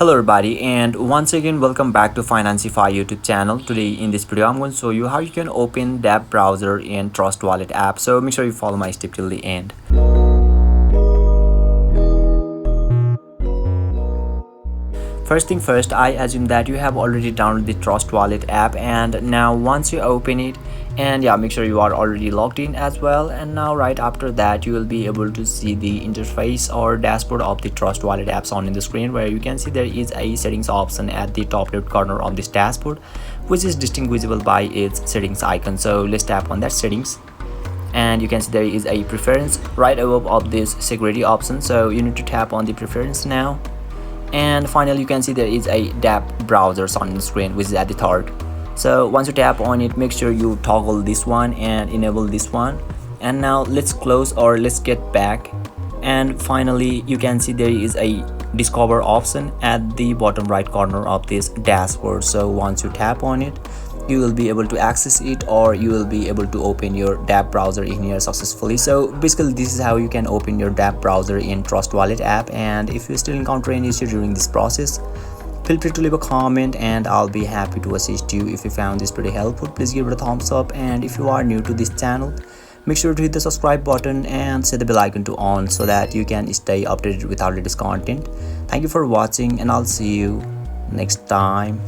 Hello everybody, and once again welcome back to Financify YouTube channel. Today in this video I'm going to show you how you can open DApp Browser in Trust Wallet app. So make sure you follow my step till the end. First thing first, I assume that you have already downloaded the Trust Wallet app, and now once you open it, and yeah, make sure you are already logged in as well. And now right after that you will be able to see the interface or dashboard of the Trust Wallet apps on in the screen, where you can see there is a settings option at the top left corner of this dashboard, which is distinguishable by its settings icon. So let's tap on that settings, and you can see there is a preference right above of this security option, so you need to tap on the preference now. And finally you can see there is a DApp Browser on the screen, which is at the third. So once you tap on it, make sure you toggle this one and enable this one. And now let's close, or let's get back. And finally you can see there is a discover option at the bottom right corner of this dashboard. So once you tap on it, you will be able to access it, or you will be able to open your DApp Browser in here successfully. So basically this is how you can open your DApp Browser in Trust Wallet app. And if you still encounter any issue during this process, feel free to leave a comment and I'll be happy to assist you. If you found this pretty helpful, please give it a thumbs up, and if you are new to this channel, make sure to hit the subscribe button and set the bell icon to on so that you can stay updated with our latest content. Thank you for watching, and I'll see you next time.